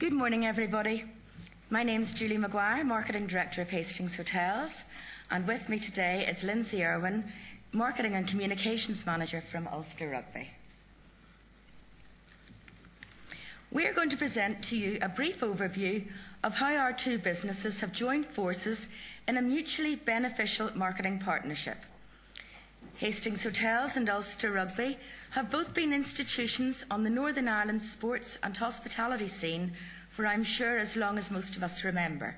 Good morning, everybody. My name's Julie Maguire, Marketing Director of Hastings Hotels, and with me today is Lindsay Irwin, Marketing and Communications Manager from Ulster Rugby. We are going to present to you a brief overview of how our two businesses have joined forces in a mutually beneficial marketing partnership. Hastings Hotels and Ulster Rugby have both been institutions on the Northern Ireland sports and hospitality scene for, I'm sure, as long as most of us remember.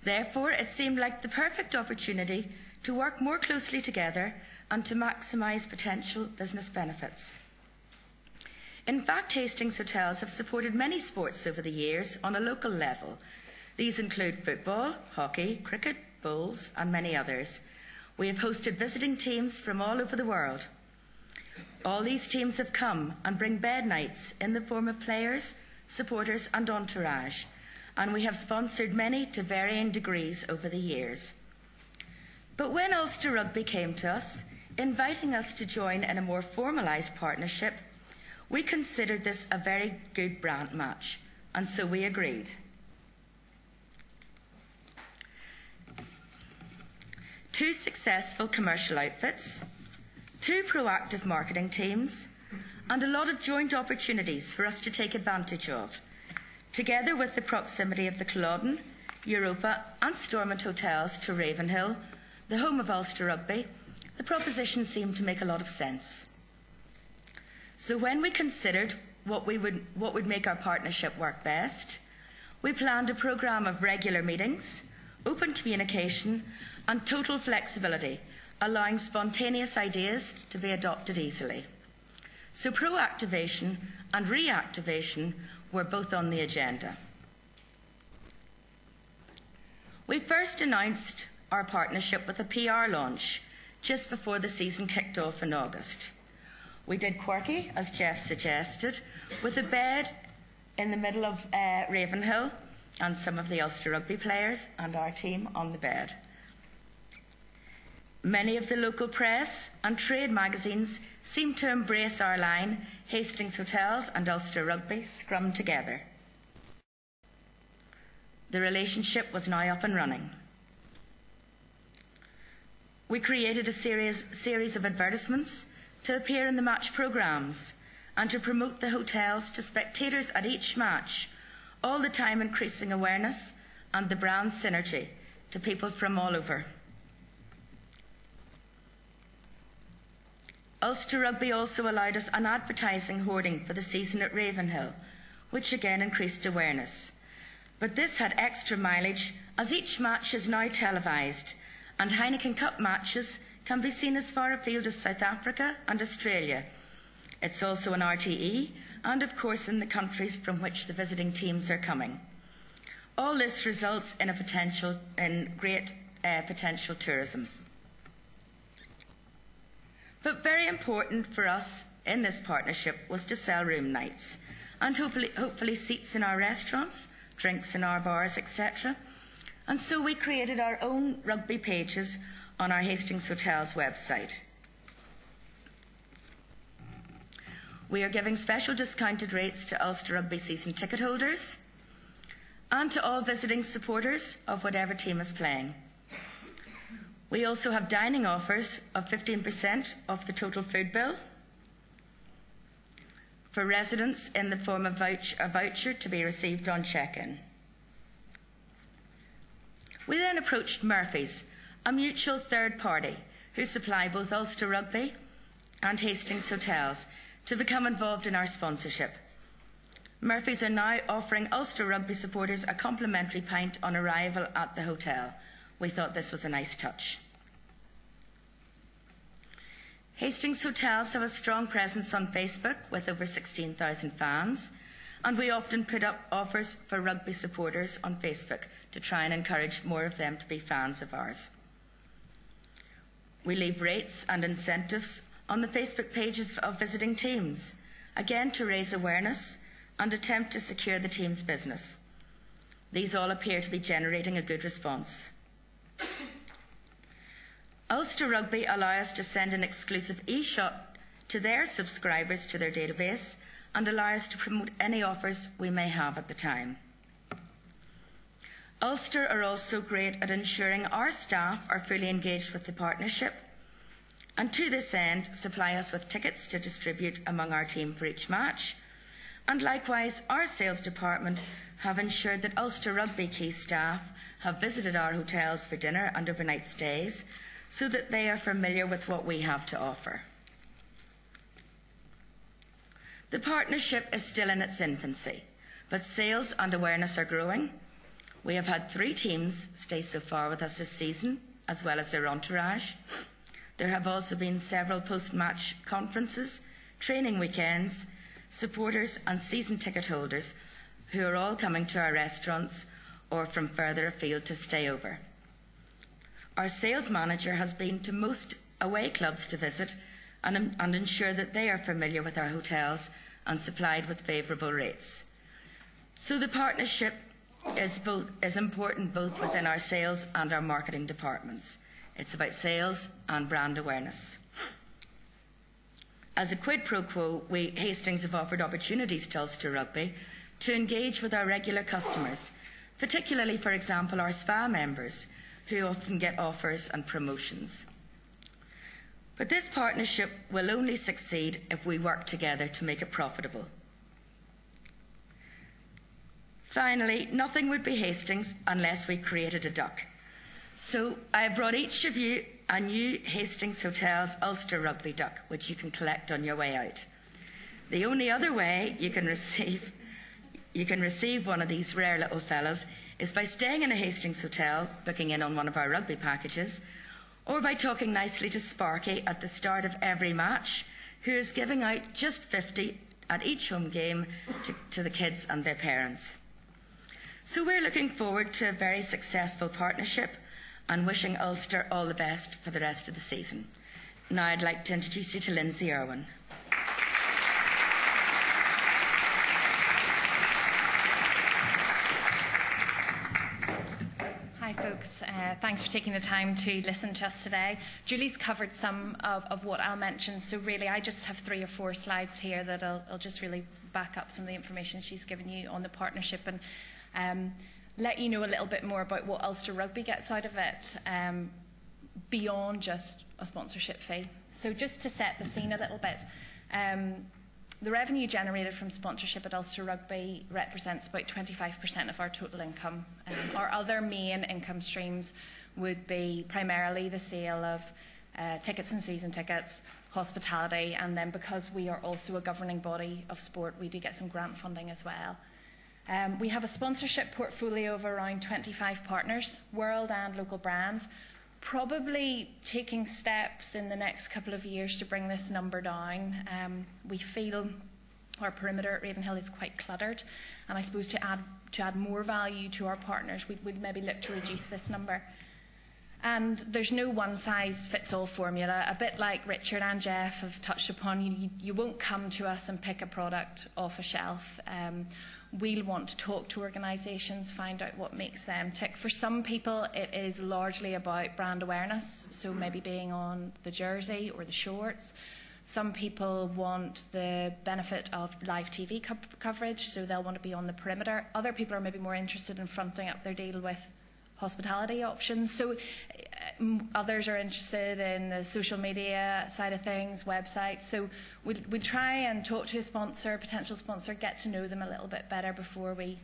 Therefore, it seemed like the perfect opportunity to work more closely together and to maximise potential business benefits. In fact, Hastings Hotels have supported many sports over the years on a local level. These include football, hockey, cricket, bowls, and many others. We have hosted visiting teams from all over the world. All these teams have come and bring bed nights in the form of players, supporters and entourage, and we have sponsored many to varying degrees over the years. But when Ulster Rugby came to us, inviting us to join in a more formalised partnership, we considered this a very good brand match, and so we agreed. Two successful commercial outfits, two proactive marketing teams, and a lot of joint opportunities for us to take advantage of. Together with the proximity of the Culloden, Europa and Stormont hotels to Ravenhill, the home of Ulster Rugby, the proposition seemed to make a lot of sense. So when we considered what would make our partnership work best, we planned a programme of regular meetings, open communication and total flexibility, allowing spontaneous ideas to be adopted easily. So proactivation and reactivation were both on the agenda. We first announced our partnership with a PR launch just before the season kicked off in August. We did quirky, as Jeff suggested, with a bed in the middle of Ravenhill and some of the Ulster Rugby players and our team on the bed. Many of the local press and trade magazines seemed to embrace our line, Hastings Hotels and Ulster Rugby scrum together. The relationship was now up and running. We created a series of advertisements to appear in the match programmes and to promote the hotels to spectators at each match, all the time increasing awareness and the brand synergy to people from all over. Ulster Rugby also allowed us an advertising hoarding for the season at Ravenhill, which again increased awareness. But this had extra mileage as each match is now televised and Heineken Cup matches can be seen as far afield as South Africa and Australia. It's also on RTE and of course in the countries from which the visiting teams are coming. All this results in great potential tourism. But very important for us in this partnership was to sell room nights and hopefully seats in our restaurants, drinks in our bars, etc. And so we created our own rugby pages on our Hastings Hotels website. We are giving special discounted rates to Ulster Rugby season ticket holders and to all visiting supporters of whatever team is playing. We also have dining offers of 15% off the total food bill for residents in the form of a voucher to be received on check-in. We then approached Murphy's, a mutual third party who supply both Ulster Rugby and Hastings Hotels, to become involved in our sponsorship. Murphy's are now offering Ulster Rugby supporters a complimentary pint on arrival at the hotel. We thought this was a nice touch. Hastings Hotels have a strong presence on Facebook with over 16,000 fans, and we often put up offers for rugby supporters on Facebook to try and encourage more of them to be fans of ours. We leave rates and incentives on the Facebook pages of visiting teams, again to raise awareness and attempt to secure the team's business. These all appear to be generating a good response. Ulster Rugby allow us to send an exclusive e-shot to their subscribers to their database and allow us to promote any offers we may have at the time. Ulster are also great at ensuring our staff are fully engaged with the partnership, and to this end supply us with tickets to distribute among our team for each match. And likewise, our sales department have ensured that Ulster Rugby key staff have visited our hotels for dinner and overnight stays, so that they are familiar with what we have to offer. The partnership is still in its infancy, but sales and awareness are growing. We have had 3 teams stay so far with us this season, as well as their entourage. There have also been several post-match conferences, training weekends, supporters and season ticket holders who are all coming to our restaurants or from further afield to stay over. Our sales manager has been to most away clubs to visit and ensure that they are familiar with our hotels and supplied with favourable rates. So the partnership is important both within our sales and our marketing departments. It's about sales and brand awareness. As a quid pro quo, we, Hastings, have offered opportunities to Ulster Rugby to engage with our regular customers, particularly, for example, our SPA members, who often get offers and promotions. But this partnership will only succeed if we work together to make it profitable. Finally, nothing would be Hastings unless we created a duck. So I have brought each of you a new Hastings Hotels Ulster Rugby duck, which you can collect on your way out. The only other way you can receive one of these rare little fellows is by staying in a Hastings hotel, booking in on one of our rugby packages, or by talking nicely to Sparky at the start of every match, who is giving out just 50 at each home game to the kids and their parents. So we're looking forward to a very successful partnership and wishing Ulster all the best for the rest of the season. Now I'd like to introduce you to Lindsay Irwin. Hi folks, thanks for taking the time to listen to us today. Julie's covered some of what I'll mention, so really I just have 3 or 4 slides here that I'll just really back up some of the information she's given you on the partnership and let you know a little bit more about what Ulster Rugby gets out of it beyond just a sponsorship fee. So just to set the scene a little bit, the revenue generated from sponsorship at Ulster Rugby represents about 25% of our total income. Our other main income streams would be primarily the sale of tickets and season tickets, hospitality, and then because we are also a governing body of sport, we do get some grant funding as well. We have a sponsorship portfolio of around 25 partners, world and local brands, probably taking steps in the next couple of years to bring this number down. We feel our perimeter at Ravenhill is quite cluttered, and I suppose to add more value to our partners, we'd maybe look to reduce this number. And there's no one-size-fits-all formula. A bit like Richard and Jeff have touched upon, you won't come to us and pick a product off a shelf. We'll want to talk to organisations, find out what makes them tick. For some people, it is largely about brand awareness, so maybe being on the jersey or the shorts. Some people want the benefit of live TV coverage, so they'll want to be on the perimeter. Other people are maybe more interested in fronting up their deal with hospitality options. So others are interested in the social media side of things, websites. So we try and talk to a sponsor, potential sponsor, get to know them a little bit better before we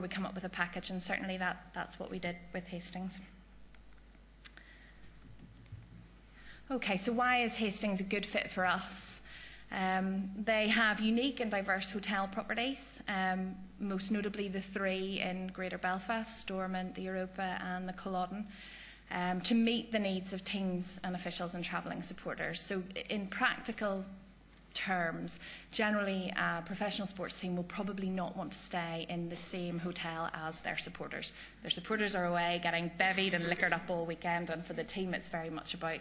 come up with a package, and certainly that's what we did with Hastings. Okay, so why is Hastings a good fit for us? They have unique and diverse hotel properties, most notably the 3 in Greater Belfast, Stormont, the Europa and the Culloden, to meet the needs of teams and officials and travelling supporters. So in practical terms, generally a professional sports team will probably not want to stay in the same hotel as their supporters. Their supporters are away getting bevied and liquored up all weekend, and for the team it's very much about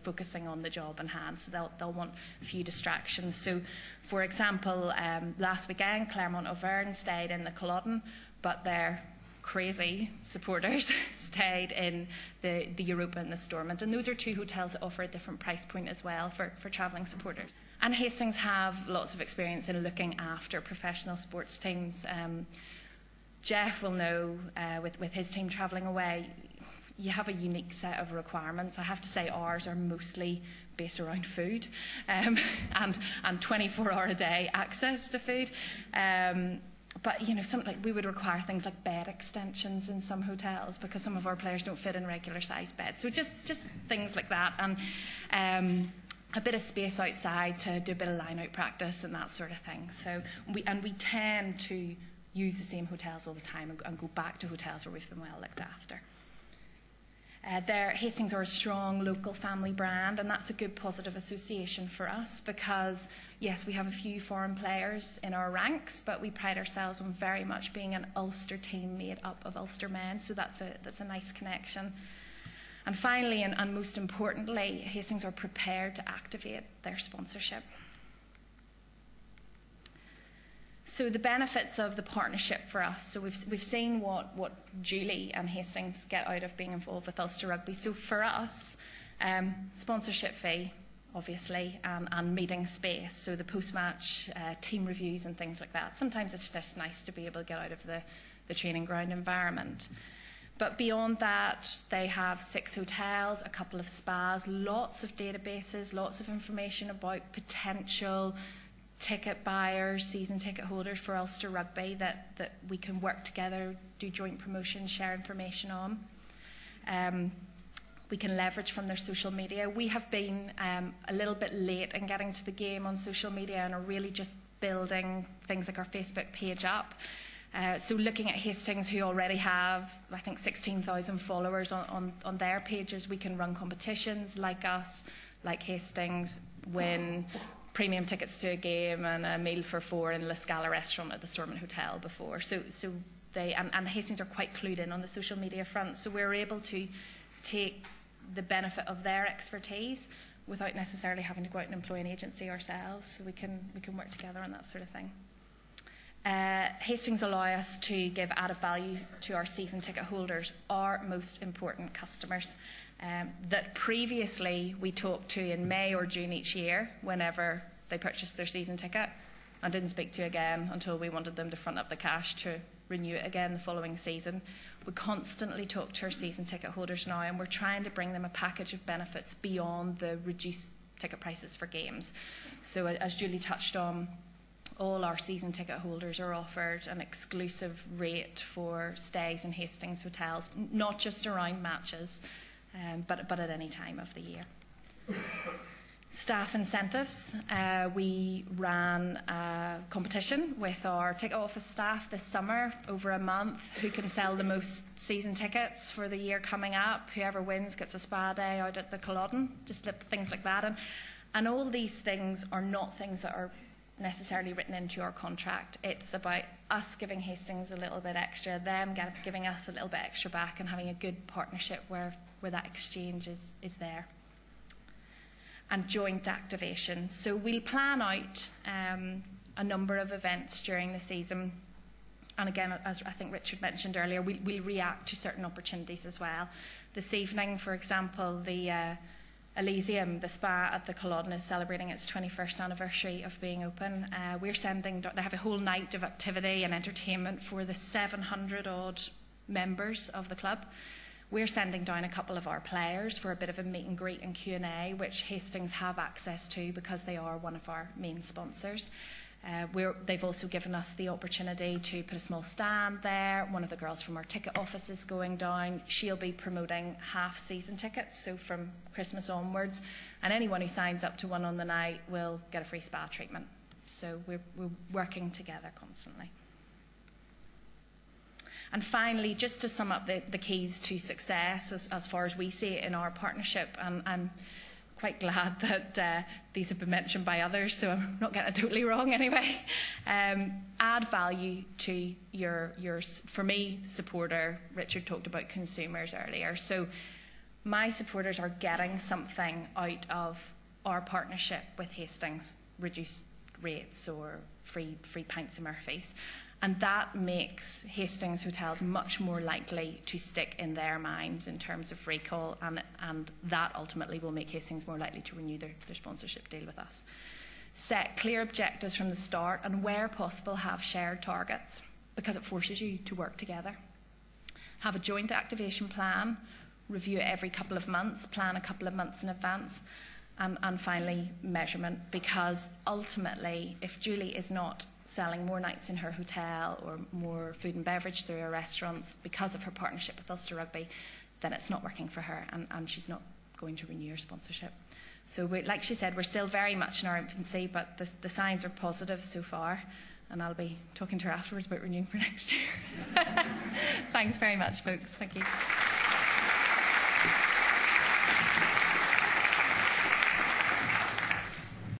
focusing on the job in hand, so they'll want a few distractions. So for example, last weekend Claremont Auvergne stayed in the Culloden, but their crazy supporters stayed in the Europa and the Stormont, and those are 2 hotels that offer a different price point as well for travelling supporters. And Hastings have lots of experience in looking after professional sports teams. Jeff will know, with his team travelling away, you have a unique set of requirements. I have to say ours are mostly based around food, and 24-hour-a-day access to food. But something like we would require things like bed extensions in some hotels because some of our players don't fit in regular sized beds. So just things like that, and a bit of space outside to do a bit of line-out practice and that sort of thing. So we tend to use the same hotels all the time and go back to hotels where we've been well looked after. Hastings are a strong local family brand, and that's a good positive association for us because, yes, we have a few foreign players in our ranks, but we pride ourselves on very much being an Ulster team made up of Ulster men, so that's a nice connection. And finally, and most importantly, Hastings are prepared to activate their sponsorship. So the benefits of the partnership for us. So we've seen what Julie and Hastings get out of being involved with Ulster Rugby. So for us, sponsorship fee, obviously, and meeting space. So the post-match team reviews and things like that. Sometimes it's just nice to be able to get out of the training ground environment. But beyond that, they have 6 hotels, a couple of spas, lots of databases, lots of information about potential ticket buyers, season ticket holders for Ulster Rugby that we can work together, do joint promotion, share information on. We can leverage from their social media. We have been a little bit late in getting to the game on social media and are really just building things like our Facebook page up. So looking at Hastings, who already have, I think, 16,000 followers on their pages, we can run competitions like us, like Hastings, win premium tickets to a game and a meal for 4 in La Scala restaurant at the Stormont Hotel before. So they and Hastings are quite clued in on the social media front. So we're able to take the benefit of their expertise without necessarily having to go out and employ an agency ourselves. So we can work together on that sort of thing. Hastings allow us to give added value to our season ticket holders, our most important customers, that previously we talked to in May or June each year whenever they purchased their season ticket, and didn't speak to again until we wanted them to front up the cash to renew it again the following season. We constantly talk to our season ticket holders now, and we're trying to bring them a package of benefits beyond the reduced ticket prices for games. So as Julie touched on, all our season ticket holders are offered an exclusive rate for stays in Hastings hotels, not just around matches, but at any time of the year. Staff incentives. We ran a competition with our ticket office staff this summer, over a month, who can sell the most season tickets for the year coming up. Whoever wins gets a spa day out at the Culloden, just things like that. And all these things are not things that are necessarily written into our contract. It's about us giving Hastings a little bit extra, them giving us a little bit extra back, and having a good partnership where that exchange is there. And joint activation. So we'll plan out a number of events during the season. And again, as I think Richard mentioned earlier, we'll react to certain opportunities as well. This evening, for example, the Elysium, the spa at the Culloden, is celebrating its 21st anniversary of being open. They have a whole night of activity and entertainment for the 700-odd members of the club. We're sending down a couple of our players for a bit of a meet and greet and Q&A, which Hastings have access to because they are one of our main sponsors. They've also given us the opportunity to put a small stand there. One of the girls from our ticket office is going down. She'll be promoting half-season tickets, so from Christmas onwards. And anyone who signs up to one on the night will get a free spa treatment. So we're working together constantly. And finally, just to sum up the keys to success as far as we see it in our partnership, and I'm quite glad that these have been mentioned by others, so I'm not getting it totally wrong anyway. Add value to your, for me, supporter. Richard talked about consumers earlier. So my supporters are getting something out of our partnership with Hastings, reduced rates or free pints of Murphy's. And that makes Hastings hotels much more likely to stick in their minds in terms of recall, and that ultimately will make Hastings more likely to renew their sponsorship deal with us. Set clear objectives from the start, and where possible have shared targets, because it forces you to work together. Have a joint activation plan, review it every couple of months, plan a couple of months in advance, and finally measurement, because ultimately if Julie is not selling more nights in her hotel or more food and beverage through her restaurants because of her partnership with Ulster Rugby, then it's not working for her, and she's not going to renew her sponsorship. So like she said, we're still very much in our infancy, but the signs are positive so far, and I'll be talking to her afterwards about renewing for next year. Thanks very much, folks. Thank you.